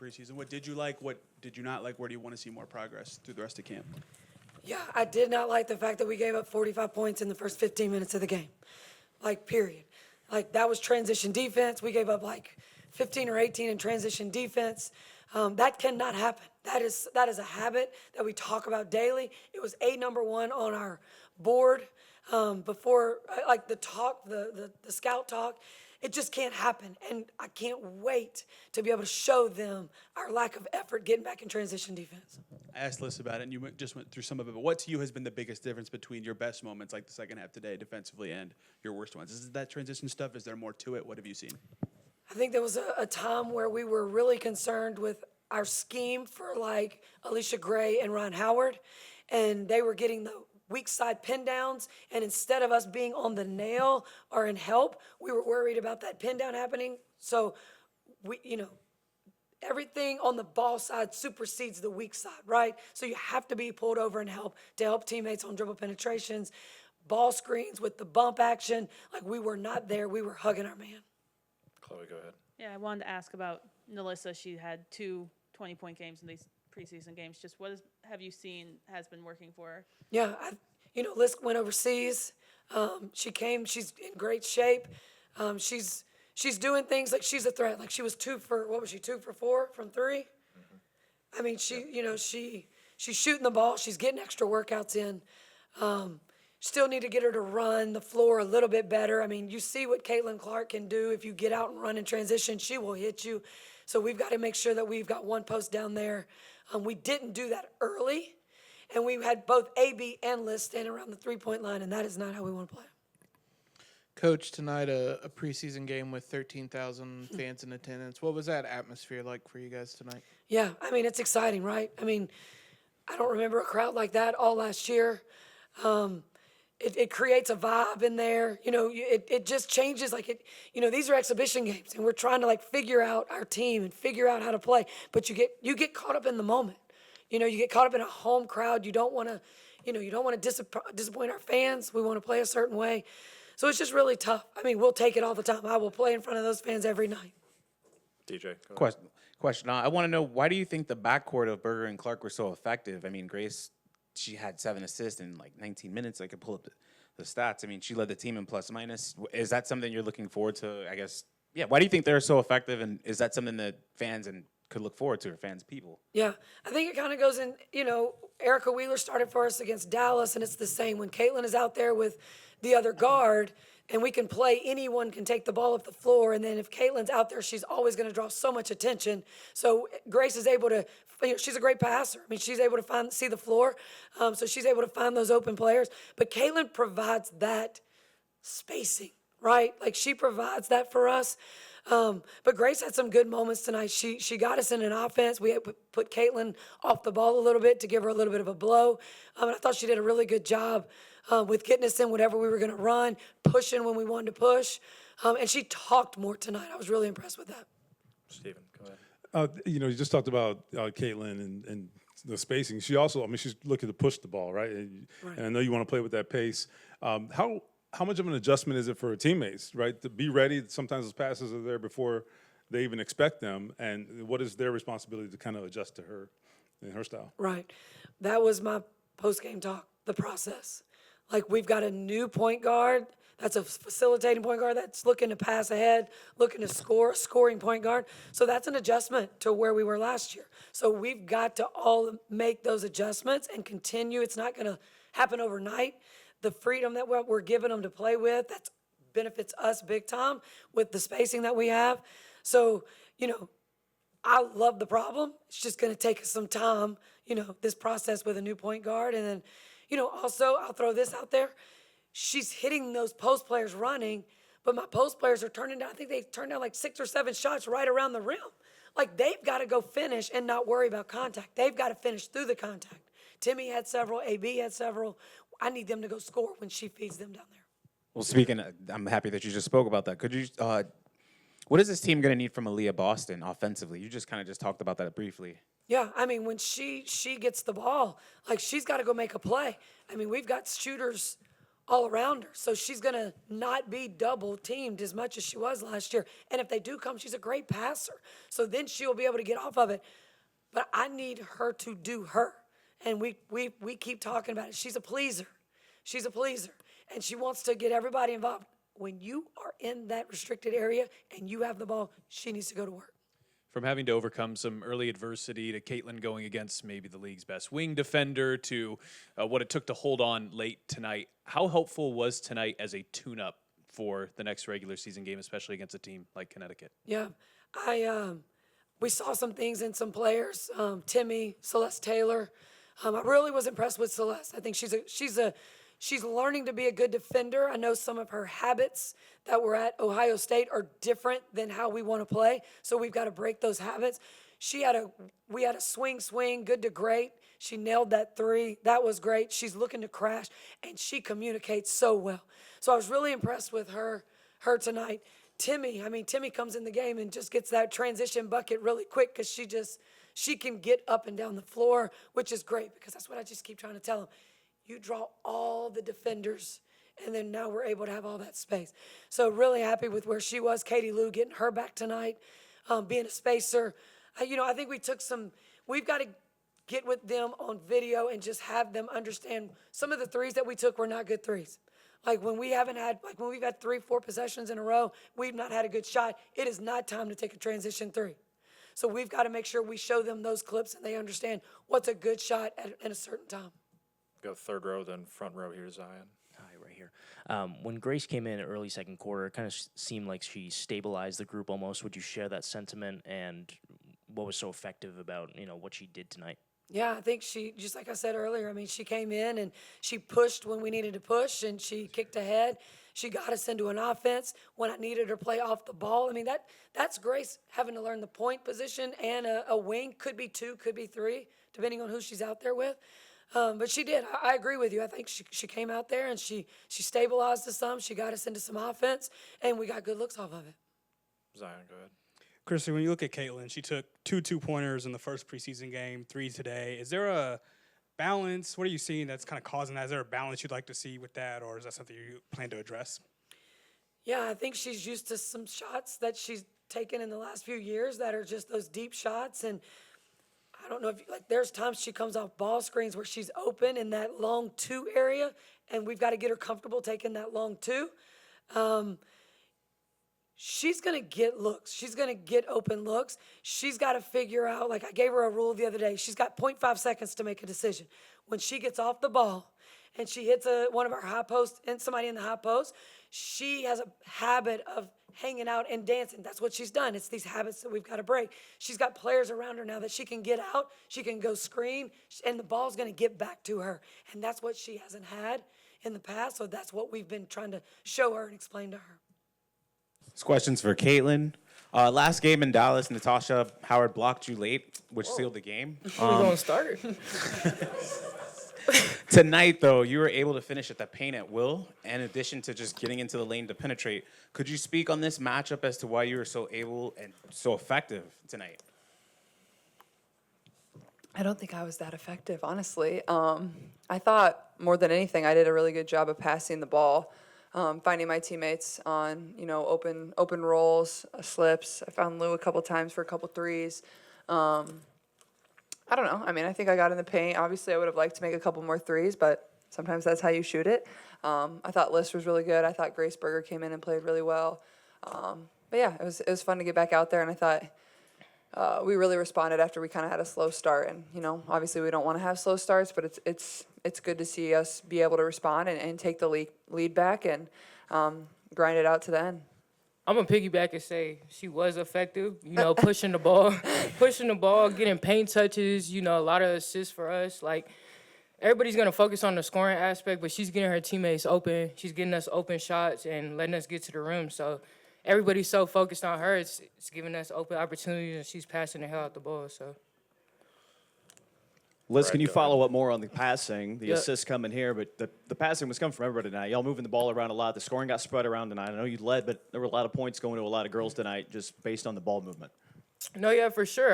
preseason. What did you like? What did you not like? Where do you want to see more progress through the rest of camp? Yeah, I did not like the fact that we gave up 45 points in the first 15 minutes of the game. Like, period. Like, that was transition defense. We gave up like 15 or 18 in transition defense. That cannot happen. That is a habit that we talk about daily. It was number one on our board before, like the talk, the scout talk. It just can't happen. And I can't wait to be able to show them our lack of effort getting back in transition defense. I asked Liz about it, and you just went through some of it. But what to you has been the biggest difference between your best moments, like the second half today, defensively, and your worst ones? Is it that transition stuff? Is there more to it? What have you seen? I think there was a time where we were really concerned with our scheme for like Alicia Gray and Ron Howard, and they were getting the weak side pin downs, and instead of us being on the nail or in help, we were worried about that pin down happening. So we, everything on the ball side supersedes the weak side, right? So you have to be pulled over and help to help teammates on dribble penetrations, ball screens with the bump action. Like, we were not there. We were hugging our man. Chloe, go ahead. Yeah, I wanted to ask about NaLyssa. She had 2 20-point games in these preseason games. Just what have you seen has been working for her? Yeah, Liz went overseas. She came. She's in great shape. She's doing things like she's a threat. Like, she was 2 for 4 from 3. Mm-hmm. I mean, she's shooting the ball. She's getting extra workouts in. Still need to get her to run the floor a little bit better. I mean, you see what Caitlin Clark can do. If you get out and run in transition, she will hit you. So we've got to make sure that we've got one post down there. We didn't do that early, and we had both AB and Liz standing around the three-point line, and that is not how we want to play. Coach, tonight a preseason game with 13,000 fans in attendance. What was that atmosphere like for you guys tonight? Yeah, I mean, it's exciting, right? I mean, I don't remember a crowd like that all last year. It creates a vibe in there. It just changes. Like, these are exhibition games, and we're trying to, like, figure out our team and figure out how to play. But you get caught up in the moment. You get caught up in a home crowd. You don't want to disappoint our fans. We want to play a certain way. So it's just really tough. I mean, we'll take it all the time. I will play in front of those fans every night. DJ, go ahead. Question. I want to know, why do you think the backcourt of Berger and Clark were so effective? I mean, Grace, she had 7 assists in like 19 minutes. I could pull up the stats. I mean, she led the team in plus minus. Is that something you're looking forward to, I guess? Yeah, why do you think they're so effective, and is that something that fans could look forward to, or fans, people? Yeah, I think it kind of goes in, Erica Wheeler started for us against Dallas, and it's the same. When Caitlin is out there with the other guard, and we can play, anyone can take the ball off the floor, and then if Caitlin's out there, she's always going to draw so much attention. So Grace is able to, she's a great passer. I mean, she's able to see the floor, so she's able to find those open players. But Caitlin provides that spacing, right? Like, she provides that for us. But Grace had some good moments tonight. She got us in an offense. We had put Caitlin off the ball a little bit to give her a little bit of a blow. And I thought she did a really good job with getting us in whatever we were going to run, pushing when we wanted to push. And she talked more tonight. I was really impressed with that. Steven, go ahead. You just talked about Caitlin and the spacing. She also, she's looking to push the ball, right? And I know you want to play with that pace. How much of an adjustment is it for her teammates, right? To be ready, sometimes those passes are there before they even expect them, and what is their responsibility to kind of adjust to her and her style? Right. That was my post-game talk, the process. Like, we've got a new point guard that's a facilitating point guard that's looking to pass ahead, looking to score, a scoring point guard. So that's an adjustment to where we were last year. So we've got to all make those adjustments and continue. It's not going to happen overnight. The freedom that we're giving them to play with, that benefits us big time with the spacing that we have. So, I love the problem. It's just going to take us some time, this process with a new point guard. And then, also, I'll throw this out there. She's hitting those post players running, but my post players are turning down, I think they turned down like 6 or 7 shots right around the rim. Like, they've got to go finish and not worry about contact. They've got to finish through the contact. Timmy had several, AB had several. I need them to go score when she feeds them down there. Well, speaking of, I'm happy that you just spoke about that. Could you, what is this team going to need from Aaliyah Boston offensively? You just kind of just talked about that briefly. Yeah, when she gets the ball, like, she's got to go make a play. We've got shooters all around her. So she's going to not be double teamed as much as she was last year. And if they do come, she's a great passer. So then she'll be able to get off of it. But I need her to do her. And we keep talking about it. She's a pleaser. She's a pleaser. And she wants to get everybody involved. When you are in that restricted area and you have the ball, she needs to go to work. From having to overcome some early adversity to Caitlin going against maybe the league's best wing defender to what it took to hold on late tonight, how helpful was tonight as a tune-up for the next regular season game, especially against a team like Connecticut? Yeah, we saw some things in some players. Timmy, Celeste Taylor. I really was impressed with Celeste. I think she's learning to be a good defender. I know some of her habits that were at Ohio State are different than how we want to play, so we've got to break those habits. We had a swing, good to great. She nailed that three. That was great. She's looking to crash, and she communicates so well. So I was really impressed with her tonight. Timmy comes in the game and just gets that transition bucket really quick because she can get up and down the floor, which is great because that's what I just keep trying to tell them. You draw all the defenders, and then now we're able to have all that space. So really happy with where she was. Katie Lou getting her back tonight, being a spacer. I think we've got to get with them on video and just have them understand some of the threes that we took were not good threes. Like when we've had 3-4 possessions in a row, we've not had a good shot. It is not time to take a transition three. So we've got to make sure we show them those clips and they understand what's a good shot at a certain time. Go third row, then front row here, Zion. Hi, right here. When Grace came in early second quarter, it kind of seemed like she stabilized the group almost. Would you share that sentiment, and what was so effective about what she did tonight? Yeah, I think she, just like I said earlier, she came in and she pushed when we needed to push, and she kicked ahead. She got us into an offense when I needed her to play off the ball. That's Grace having to learn the point position and a wing. Could be 2, could be 3, depending on who she's out there with. But she did. I agree with you. I think she came out there and she stabilized us some. She got us into some offense, and we got good looks off of it. Zion, go ahead. Christie, when you look at Caitlin, she took 2 2-pointers in the first preseason game, 3 today. Is there a balance? What are you seeing that's kind of causing that? Is there a balance you'd like to see with that, or is that something you plan to address? Yeah, I think she's used to some shots that she's taken in the last few years that are just those deep shots. And I don't know if there's times she comes off ball screens where she's open in that long 2 area, and we've got to get her comfortable taking that long 2. She's going to get looks. She's going to get open looks. She's got to figure out, I gave her a rule the other day. She's got 0.5 seconds to make a decision. When she gets off the ball and she hits one of our high posts and somebody in the high post, she has a habit of hanging out and dancing. That's what she's done. It's these habits that we've got to break. She's got players around her now that she can get out, she can go screen, and the ball's going to get back to her. And that's what she hasn't had in the past, so that's what we've been trying to show her and explain to her. This question's for Caitlin. Last game in Dallas, Natasha Howard blocked you late, which sealed the game. We're going to start. Tonight, though, you were able to finish at the paint at will, in addition to just getting into the lane to penetrate. Could you speak on this matchup as to why you were so able and so effective tonight? I don't think I was that effective, honestly. I thought more than anything, I did a really good job of passing the ball, finding my teammates on, open rolls, slips. I found Lou a couple times for a couple threes. I don't know. I think I got in the paint. Obviously, I would have liked to make a couple more threes, but sometimes that's how you shoot it. I thought Liz was really good. I thought Grace Berger came in and played really well. But yeah, it was fun to get back out there, and I thought we really responded after we kind of had a slow start. And obviously we don't want to have slow starts, but it's good to see us be able to respond and take the lead back and grind it out to the end. I'm gonna piggyback and say she was effective. Pushing the ball, getting paint touches. A lot of assists for us. Everybody's gonna focus on the scoring aspect, but she's getting her teammates open. She's getting us open shots and letting us get to the rim. So everybody's so focused on her. It's giving us open opportunities, and she's passing the hell out the ball. So. Liz, can you follow up more on the passing? The assists coming here, but the passing was coming from everybody tonight. Y'all moving the ball around a lot. The scoring got spread around tonight. I know you led, but there were a lot of points going to a lot of girls tonight just based on the ball movement. No, yeah, for sure.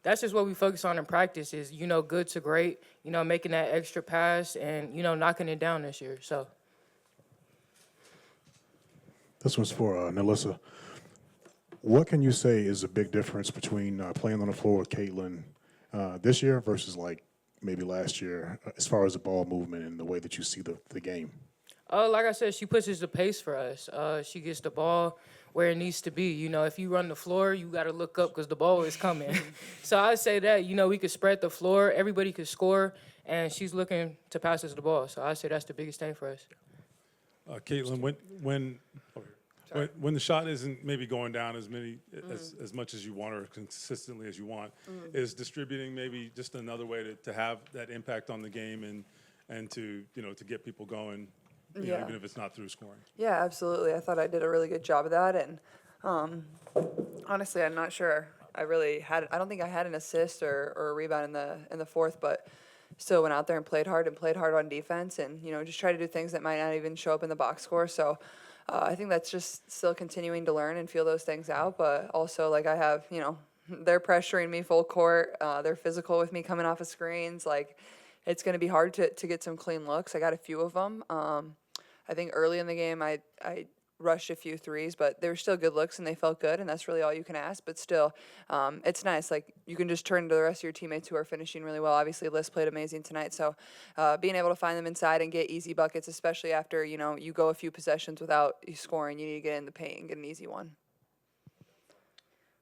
That's just what we focus on in practice is, good to great, making that extra pass and, knocking it down this year. So. This one's for NaLyssa. What can you say is a big difference between playing on the floor with Caitlin this year versus like maybe last year as far as the ball movement and the way that you see the game? Like I said, she pushes the pace for us. She gets the ball where it needs to be. You know, if you run the floor, you got to look up because the ball is coming. So I say that, you know, we could spread the floor, everybody could score, and she's looking to pass us the ball. So I say that's the biggest thing for us. Caitlin, when the shot isn't maybe going down as much as you want or consistently as you want, is distributing maybe just another way to have that impact on the game and to get people going, even if it's not through scoring? Yeah, absolutely. I thought I did a really good job of that, and honestly, I'm not sure I don't think I had an assist or a rebound in the fourth, but still went out there and played hard on defense, and just try to do things that might not even show up in the box score. So I think that's just still continuing to learn and feel those things out, but also like I have, they're pressuring me full court. They're physical with me coming off of screens. Like it's going to be hard to get some clean looks. I got a few of them. I think early in the game I rushed a few threes, but they were still good looks and they felt good, and that's really all you can ask. But still, it's nice. Like you can just turn to the rest of your teammates who are finishing really well. Obviously, Liz played amazing tonight, so being able to find them inside and get easy buckets, especially after you go a few possessions without scoring, you need to get in the paint and get an easy one.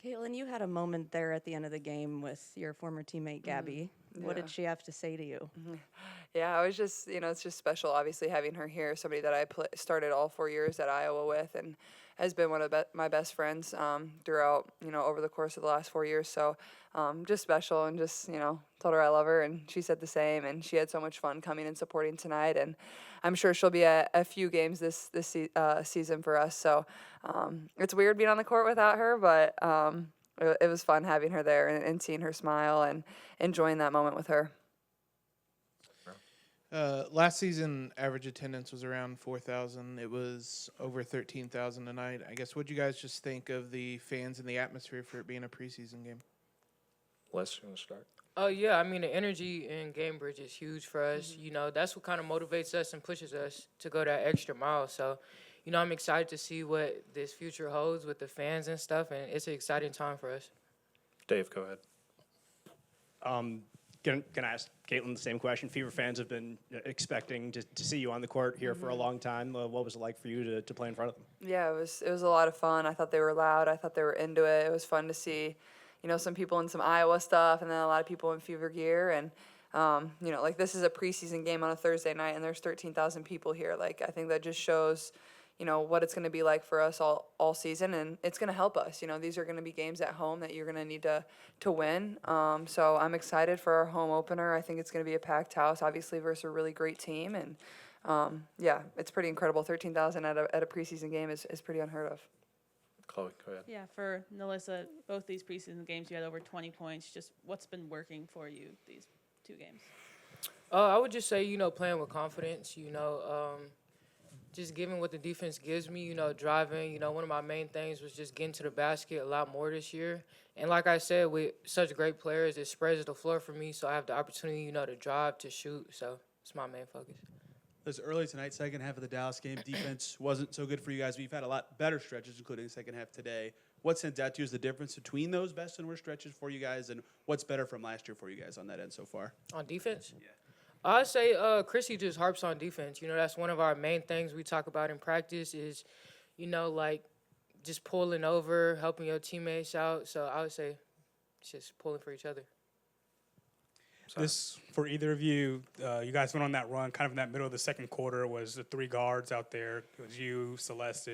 Caitlin, you had a moment there at the end of the game with your former teammate Gabby. What did she have to say to you? Yeah, I was just, it's just special, obviously, having her here, somebody that I started all 4 years at Iowa with and has been one of my best friends throughout, over the course of the last 4 years. So just special, and just, told her I love her, and she said the same, and she had so much fun coming and supporting tonight, and I'm sure she'll be at a few games this season for us. So it's weird being on the court without her, but it was fun having her there and seeing her smile and enjoying that moment with her. Last season, average attendance was around 4,000. It was over 13,000 tonight. I guess, what'd you guys just think of the fans and the atmosphere for it being a preseason game? Les, you want to start? Oh, yeah. I mean, the energy in Gainbridge is huge for us. That's what kind of motivates us and pushes us to go that extra mile. So, I'm excited to see what this future holds with the fans and stuff, and it's an exciting time for us. Dave, go ahead. Can I ask Caitlin the same question? Fever fans have been expecting to see you on the court here for a long time. What was it like for you to play in front of them? Yeah, it was a lot of fun. I thought they were loud. I thought they were into it. It was fun to see, some people in some Iowa stuff, and then a lot of people in Fever gear. And like this is a preseason game on a Thursday night, and there's 13,000 people here. Like I think that just shows what it's going to be like for us all season, and it's going to help us. These are going to be games at home that you're going to need to win. So I'm excited for our home opener. I think it's going to be a packed house, obviously, versus a really great team. And, it's pretty incredible. 13,000 at a preseason game is pretty unheard of. Chloe, go ahead. Yeah, for NaLyssa, both these preseason games, you had over 20 points. Just what's been working for you these two games? I would just say, playing with confidence, just giving what the defense gives me, driving. One of my main things was just getting to the basket a lot more this year. And like I said, with such great players, it spreads the floor for me, so I have the opportunity, to drive, to shoot. So it's my main focus. This early tonight, second half of the Dallas game, defense wasn't so good for you guys, but you've had a lot better stretches, including the second half today. What stands out to you is the difference between those best and worst stretches for you guys, and what's better from last year for you guys on that end so far? On defense? Yeah. I'd say Christie just harps on defense. That's one of our main things we talk about in practice is, like just pulling over, helping your teammates out. So I would say it's just pulling for each other. This, for either of you, you guys went on that run kind of in that middle of the second quarter. Was the three guards out there. It was you, Celeste,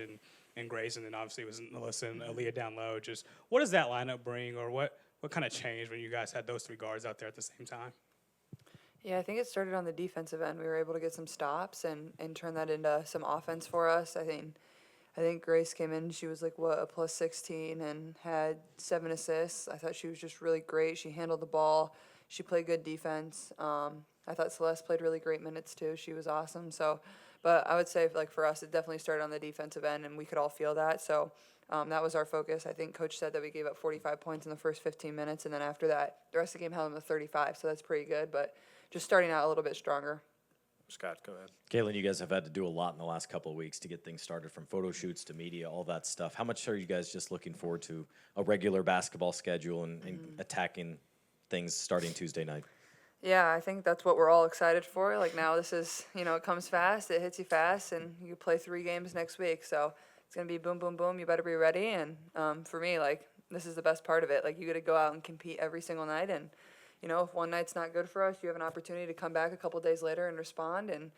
and Grace, and then obviously it was NaLyssa and Aaliyah down low. Just what does that lineup bring, or what kind of changed when you guys had those three guards out there at the same time? Yeah, I think it started on the defensive end. We were able to get some stops and turn that into some offense for us. I think Grace came in, she was like, a plus 16 and had 7 assists. I thought she was just really great. She handled the ball. She played good defense. I thought Celeste played really great minutes too. She was awesome. So, but I would say like for us, it definitely started on the defensive end, and we could all feel that. So that was our focus. I think Coach said that we gave up 45 points in the first 15 minutes, and then after that, the rest of the game held them to 35. So that's pretty good. But just starting out a little bit stronger. Scott, go ahead. Caitlin, you guys have had to do a lot in the last couple of weeks to get things started, from photo shoots to media, all that stuff. How much are you guys just looking forward to a regular basketball schedule and attacking things starting Tuesday night? Yeah, I think that's what we're all excited for. Like now this is, it comes fast, it hits you fast, and you play 3 games next week. So it's going to be boom, boom, boom. You better be ready. And for me, like, this is the best part of it. Like, you got to go out and compete every single night. And, if one night's not good for us, you have an opportunity to come back a couple days later and respond. And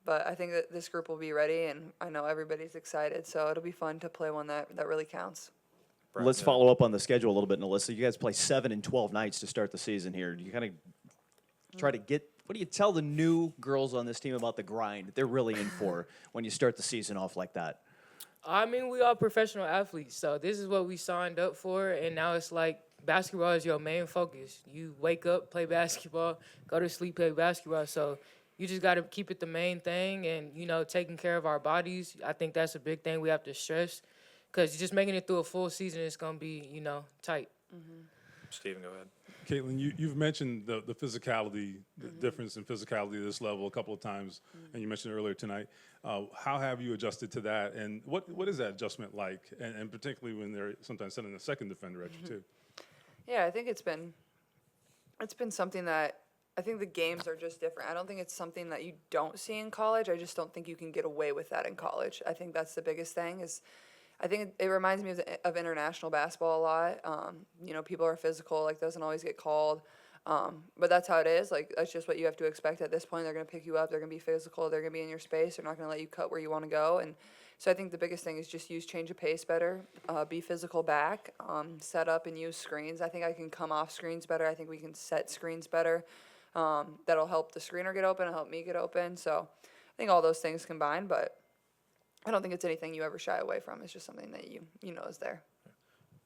but I think that this group will be ready, and I know everybody's excited. So it'll be fun to play one that really counts. Let's follow up on the schedule a little bit, NaLyssa. You guys play 7 and 12 nights to start the season here. You kind of try to get, what do you tell the new girls on this team about the grind that they're really in for when you start the season off like that? I mean, we are professional athletes, so this is what we signed up for, and now it's like basketball is your main focus. You wake up, play basketball, go to sleep, play basketball. So you just got to keep it the main thing, and, taking care of our bodies. I think that's a big thing we have to stress, because just making it through a full season is going to be, tight. Steven, go ahead. Caitlin, you've mentioned the physicality, the difference in physicality at this level a couple of times, and you mentioned earlier tonight. How have you adjusted to that, and what is that adjustment like, and particularly when they're sometimes sending a second defender at you too? Yeah, I think it's been something that I think the games are just different. I don't think it's something that you don't see in college. I just don't think you can get away with that in college. I think that's the biggest thing is I think it reminds me of international basketball a lot. People are physical, like doesn't always get called. But that's how it is. Like, that's just what you have to expect at this point. They're going to pick you up. They're going to be physical. They're going to be in your space. They're not going to let you cut where you want to go. And so I think the biggest thing is just change of pace better, be physical back, set up and use screens. I think I can come off screens better. I think we can set screens better. That'll help the screener get open, help me get open. So I think all those things combined, but I don't think it's anything you ever shy away from. It's just something that you know is there.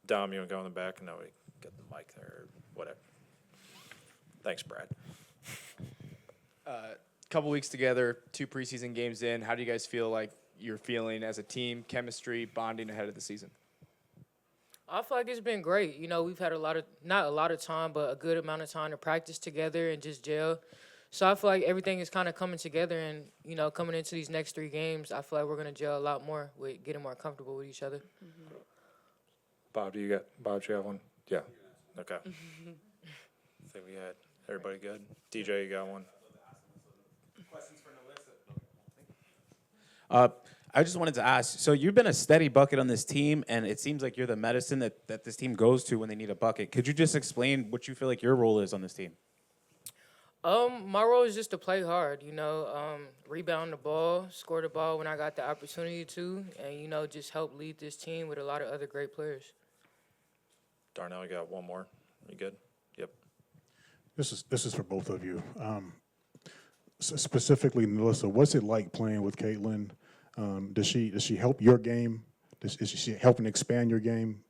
Dom, you want to go in the back? And we get the mic there or whatever. Thanks, Brad. Couple weeks together, 2 preseason games in. How do you guys feel like you're feeling as a team, chemistry, bonding ahead of the season? I feel like it's been great. We've had not a lot of time, but a good amount of time to practice together and just gel. So I feel like everything is kind of coming together, and, coming into these next 3 games, I feel like we're going to gel a lot more with getting more comfortable with each other. Bob, do you have one? Yeah. Okay. I think we had everybody good. DJ, you got one? Questions for NaLyssa. I just wanted to ask, so you've been a steady bucket on this team, and it seems like you're the medicine that this team goes to when they need a bucket. Could you just explain what you feel like your role is on this team? My role is just to play hard, rebound the ball, score the ball when I got the opportunity to, and, just help lead this team with a lot of other great players. Darnell, you got one more? You good? Yep. This is for both of you. Specifically, NaLyssa, what's it like playing with Caitlin? Does she help your game? Is she helping expand your game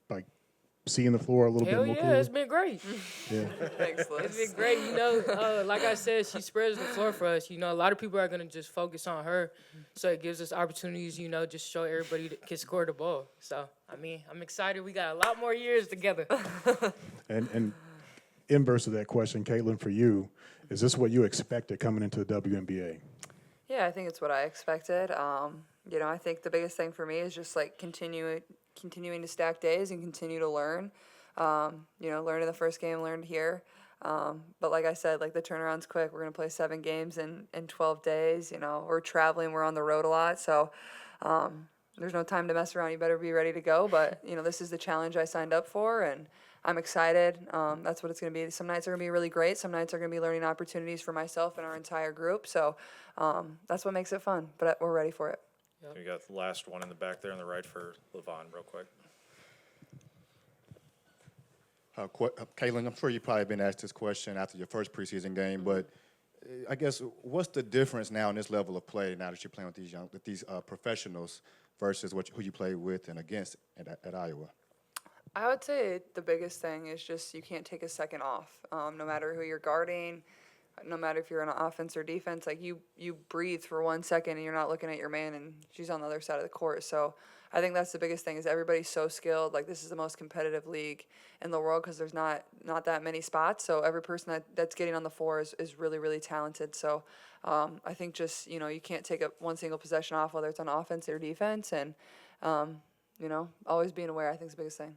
by seeing the floor a little bit more clearly? Yeah, it's been great. Yeah. Thanks, Liz. It's been great. Like I said, she spreads the floor for us. A lot of people are going to just focus on her, so it gives us opportunities, just show everybody that can score the ball. So, I'm excited. We got a lot more years together. And inverse of that question, Caitlin, for you, is this what you expected coming into the WNBA? Yeah, I think it's what I expected. I think the biggest thing for me is just like continuing to stack days and continue to learn. Learn in the first game, learned here. But like I said, like the turnaround's quick. We're gonna play 7 games in 12 days. We're traveling, we're on the road a lot, so there's no time to mess around. You better be ready to go. But this is the challenge I signed up for, and I'm excited. That's what it's going to be. Some nights are going to be really great. Some nights are going to be learning opportunities for myself and our entire group. So that's what makes it fun. But we're ready for it. We got the last one in the back there on the right for Levon, real quick. Caitlin, I'm sure you've probably been asked this question after your first preseason game, but I guess what's the difference now in this level of play now that you're playing with these professionals versus who you play with and against at Iowa? I would say the biggest thing is just you can't take a second off. No matter who you're guarding, no matter if you're on offense or defense, like you breathe for 1 second and you're not looking at your man and she's on the other side of the court. So I think that's the biggest thing is everybody's so skilled. Like this is the most competitive league in the world because there's not that many spots. So every person that's getting on the floor is really, really talented. So I think just, you can't take one single possession off, whether it's on offense or defense. And, always being aware, I think, is the biggest thing.